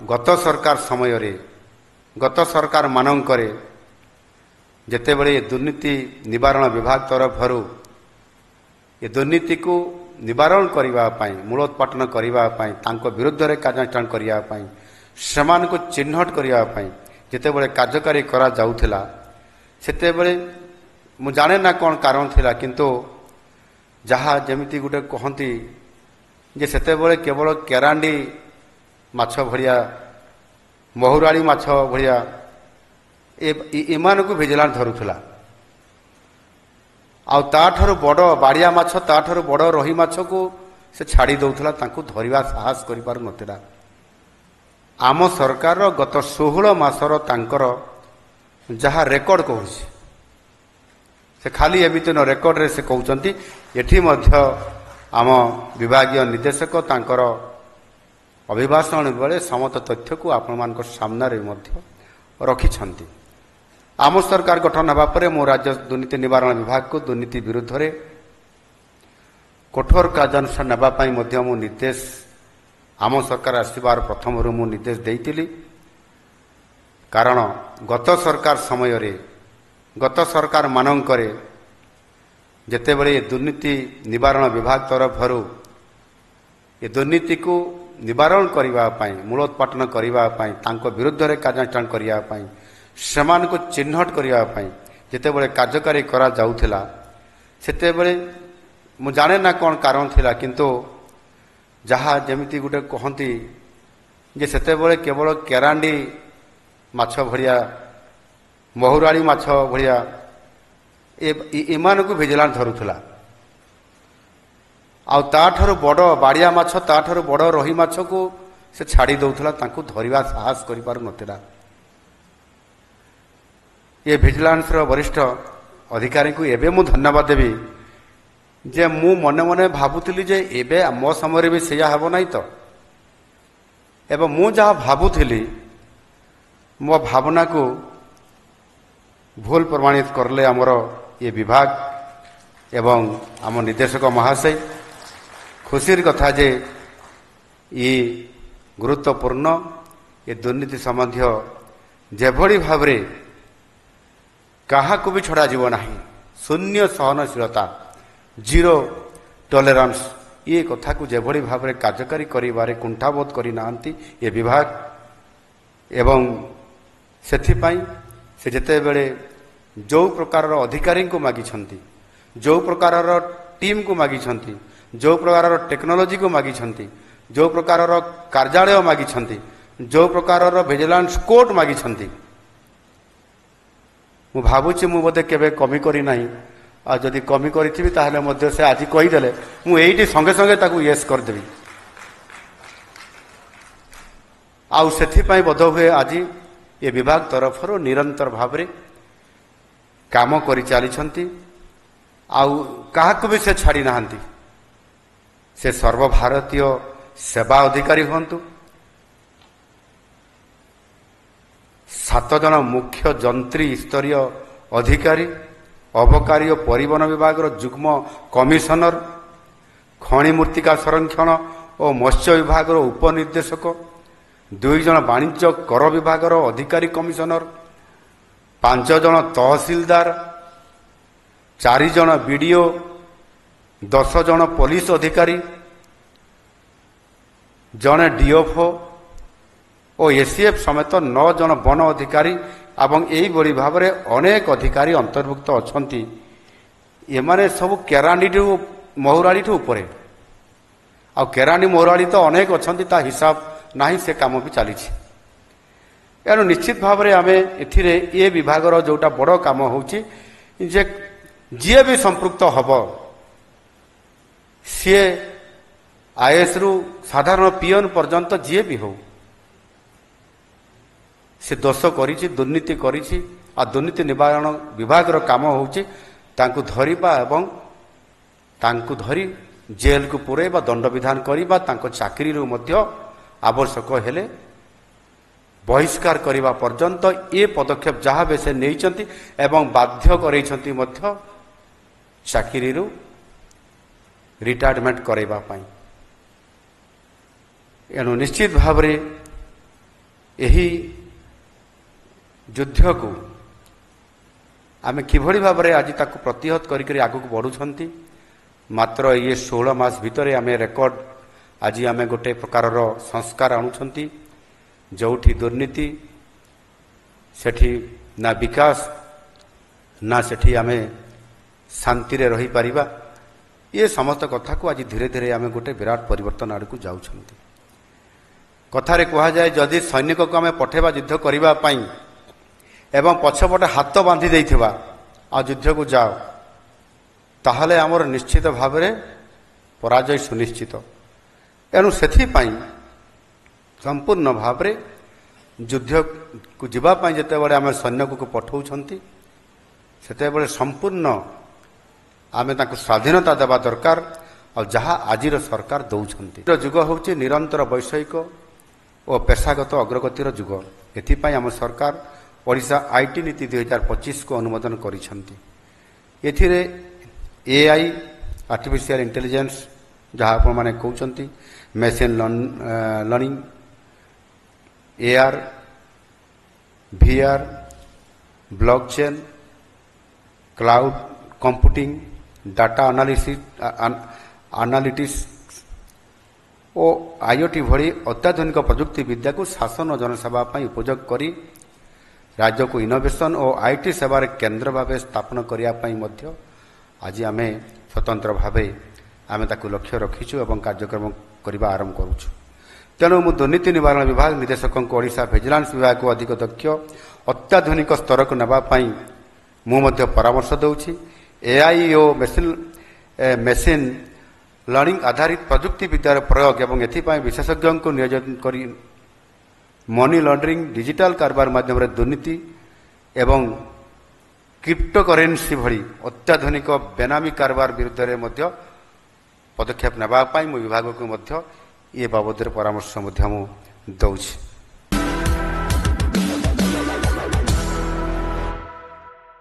गत सरकार समय गत सरकार मानकरे जेतेबेले दुर्नीति निवारण विभाग तरफ ये दुर्नीति को निवारण करने मूलोत्पाटन करने विरुद्ध में कार्यानुष्ठान करने से को चिन्हट करने जितेबले कार्यकारी करा जाउथिला सेतेबले मु जाने ना कौन कारण थिला किंतु जहाँ जमिति गुटे कहती जे सेतेबले केवल केरांडी माछ भलिया महुराली माछ भलिया एमान को भिजिलांस धरुथिला आउ ताठारु बड़ बाड़िया माछ ताठारु बड़ रोही माछ को से छाड़ी दउथिला तांको धरिबा साहस करि पारु नथिला। आम सरकार गत 16 मासर तांकर जहाँ रेकर्ड कहूँ से खाली एमती न रेकर्ड रे से कहते एठी मध्य आम विभागीय निर्देशक तांकर अभिभाषण बेले समस्त तथ्य को आपण मान सामने रखिछंती। आम सरकार गठन होगा पर मो राज्य दुर्नीति निवारण विभाग को दुर्नीति विरुद्ध रे कठोर कार्यानुष्ठान नापी मु निर्देश आम सरकार आसबार प्रथम मु निर्देश देइतिली। कारण गत सरकार समय गत सरकार मानकरे जेतेबेले दुर्नीति निवारण विभाग तरफ ये दुर्नीति को निवारण करने मूलोत्पाटन करने विरुद्ध में कार्यानुष्ठान करने से को चिन्हट करने जितेबले कार्यकारी करा जाउथिला सेतेबले मु जाने ना कौन कारण थिला किंतु जहाँ जमिति गुटे कहती जे सेतेबले केवल केरांडी माछ भलिया महुराली माछ भलिया एमान को भिजिलांस धरुथिला आउ ताठारु बड़ बाड़िया माछ ताठारु बड़ रोही माछ को से छाड़ी दउथिला तांको धरिबा साहस करि पारु नथिला। ये भिजिलांस वरिष्ठ अधिकारी को एबे मु धन्यवाद देवी जे मु मने मने भाबुथिली जे एबे मो समय भी सेया हबो नाही तो एबे मु जहाँ भाबुथिली मो भावना को भूल प्रमाणित करले आमर ये विभाग एवं आम निर्देशक महाशय खुशीर कथा जे ये गुरुत्वपूर्ण ये दुर्नीति संबंधी जेभली भावरे काहाकू भी छड़ा जीव नाही शून्य सहनशीलता जीरो टॉलरेंस ये कथा को जेभली भावरे कार्यकारी करिबारे कुंठाबोध करि नांती ये विभाग एवं सेथिपाई से जेतेबेले जो प्रकार अधिकारी को मागिछंती जो प्रकार टीम को मागिछंती जो प्रकार टेक्नोलोजी को मागिछंती जो प्रकार कार्यालय मागिछंती जो प्रकार विजिलेंस कोर्ट मागिछंती मु भावुची मु बोधे केबे कमी करी नाही आ जदि कमी करिथिबी ताहले मध्य से आज कहीदेले मु एइटी संगे संगे ताकू येस करदेबी। आउ सेथिपाई बोध हुए आज ये विभाग तरफ निरंतर भावरे काम करि चलीछंती आउ काहाकू भी से छाड़ी नाहांती से सर्वभारतीय सेवा अधिकारी हुंतु 7 जन मुख्य जंत्री स्तरीय अधिकारी अबकारी और परिवहन विभाग जुग्म कमिशनर खनि मृत्तिका संरक्षण और मत्स्य विभाग उपनिर्देशक 2 जन वाणिज्य कर विभाग अधिकारी कमिशनर 5 जन तहसीलदार 4 जन बीडीओ 10 जन पुलिस अधिकारी जड़े डीएफओ और एसीएफ समेत 9 जन वन अधिकारी एवं यही बड़ी भाव में अनेक अधिकारी अंतर्भुक्त अछंती। एमाने सब केरांडी महुराली उपरे आ केरांडी महुराली तो अनेक अछंती ता हिसाब नाही से काम भी चली एणु निश्चित भाव में आम ए विभाग जोटा बड़ काम होची जे जी भी संपृक्त हम सी आईएएस रु साधारण पीएन पर्यंत जी भी हो से दोष करिछि दुर्नीति करिछि आ दुर्नीति निवारण विभाग काम होची तांकु धरिबा एवं तांकु धरी जेल को पुरेबा दंड विधान करिबा तांको चाकरी रु मध्य आवश्यक हेले बहिष्कार करने पर्यंत ये पदक्षेप जहाँ भी से नहीं एवं बाध्य करैछंती मध्य चाकरी रु रिटायरमेंट करैबा पाई। एणु निश्चित भाव ଏହି ଯୁଦ୍ଧକୁ ଆମେ କିଭଳି ଭାବରେ ଆଜି ତାକୁ ପ୍ରତିହତ କରିକରି ଆଗକୁ ବଢ଼ୁଛନ୍ତି। ମାତ୍ର ଇଏ 16 ମାସ ଭିତରେ ଆମେ ରେକର୍ଡ ଆଜି ଆମେ ଗୋଟେ ପ୍ରକାରର ସଂସ୍କାର ଆଣୁଛନ୍ତି, ଯେଉଁଠି ଦୁର୍ନୀତି, ସେଠି ନା ବିକାଶ, ନା ସେଠି ଆମେ ଶାନ୍ତିରେ ରହିପାରିବା। ଏ ସମସ୍ତ କଥାକୁ ଆଜି ଧୀରେ ଧୀରେ ଆମେ ଗୋଟେ ବିରାଟ ପରିବର୍ତ୍ତନ ଆଡ଼କୁ ଯାଉଛନ୍ତି। କଥାରେ କୁହାଯାଏ, ଯଦି ସୈନିକକୁ ଆମେ ପଠାଇବା ଯୁଦ୍ଧ କରିବା ପାଇଁ ଏବଂ ପଛପଟେ ହାତ ବାନ୍ଧି ଦେଇଥିବା ଆଉ ଯୁଦ୍ଧକୁ ଯାଅ, ତାହେଲେ ଆମର ନିଶ୍ଚିତ ଭାବରେ ପରାଜୟ ସୁନିଶ୍ଚିତ। ଏଣୁ ସେଥିପାଇଁ ସମ୍ପୂର୍ଣ୍ଣ ଭାବରେ ଯୁଦ୍ଧକୁ ଯିବା ପାଇଁ ଯେତେବେଳେ ଆମେ ସୈନ୍ୟକୁ ପଠାଉଛନ୍ତି, ସେତେବେଳେ ସମ୍ପୂର୍ଣ୍ଣ ଆମେ ତାଙ୍କୁ ସ୍ୱାଧୀନତା ଦେବା ଦରକାର। ଆଉ ଯାହା ଆଜିର ସରକାର ଦେଉଛନ୍ତି। ଯୁଗ ହେଉଛି ନିରନ୍ତର ବୈଷୟିକ ଓ ପେଶାଗତ ଅଗ୍ରଗତିର ଯୁଗ। ଏଥିପାଇଁ ଆମ ସରକାର ଓଡ଼ିଶା ଆଇଟି ନୀତି 2025କୁ ଅନୁମୋଦନ କରିଛନ୍ତି। ଏଥିରେ AI ଆର୍ଟିଫିସିଆଲ ଇଣ୍ଟେଲିଜେନ୍ସ, ଯାହା ଆପଣମାନେ କହୁଛନ୍ତି, machine learning, AR, VR, blockchain, cloud computing, data analytics ଓ IoT ଭଳି ଅତ୍ୟାଧୁନିକ ପ୍ରଯୁକ୍ତି ବିଦ୍ୟାକୁ ଶାସନ ଓ ଜନସେବା ପାଇଁ ଉପଯୋଗ କରି ରାଜ୍ୟକୁ ଇନୋଭେସନ ଓ IT ସେବାର କେନ୍ଦ୍ର ଭାବେ ସ୍ଥାପନ କରିବା ପାଇଁ ମଧ୍ୟ ଆଜି ଆମେ ସ୍ୱତନ୍ତ୍ର ଭାବେ ଆମେ ତାକୁ ଲକ୍ଷ୍ୟ ରଖିଛୁ ଏବଂ କାର୍ଯ୍ୟକ୍ରମ କରିବା ଆରମ୍ଭ କରୁଛୁ। ତେଣୁ ମୁଁ ଦୁର୍ନୀତି ନିବାରଣ ବିଭାଗ ନିର୍ଦ୍ଦେଶକଙ୍କୁ ଓଡ଼ିଶା ଭିଜିଲାନ୍ସ ବିଭାଗକୁ ଅଧିକ ଦକ୍ଷ ଅତ୍ୟାଧୁନିକ ସ୍ତରକୁ ନେବା ପାଇଁ ମୁଁ ମଧ୍ୟ ପରାମର୍ଶ ଦେଉଛି। AI ଓ ମେସିନ୍ ଲର୍ଣ୍ଣିଂ ଆଧାରିତ ପ୍ରଯୁକ୍ତି ବିଦ୍ୟାର ପ୍ରୟୋଗ ଏବଂ ଏଥିପାଇଁ ବିଶେଷଜ୍ଞଙ୍କୁ ନିୟୋଜନ କରି ମନି ଲଣ୍ଡରିଂ, ଡିଜିଟାଲ କାରବାର ମାଧ୍ୟମରେ ଦୁର୍ନୀତି ଏବଂ କ୍ରିପ୍ଟୋକରେନ୍ସି ଭଳି ଅତ୍ୟାଧୁନିକ ବେନାମୀ କାରବାର ବିରୁଦ୍ଧରେ ମଧ୍ୟ ପଦକ୍ଷେପ ନେବା ପାଇଁ ମୁଁ ବିଭାଗକୁ ମଧ୍ୟ ଏ ବାବଦରେ ପରାମର୍ଶ ମଧ୍ୟ ମୁଁ ଦେଉଛି।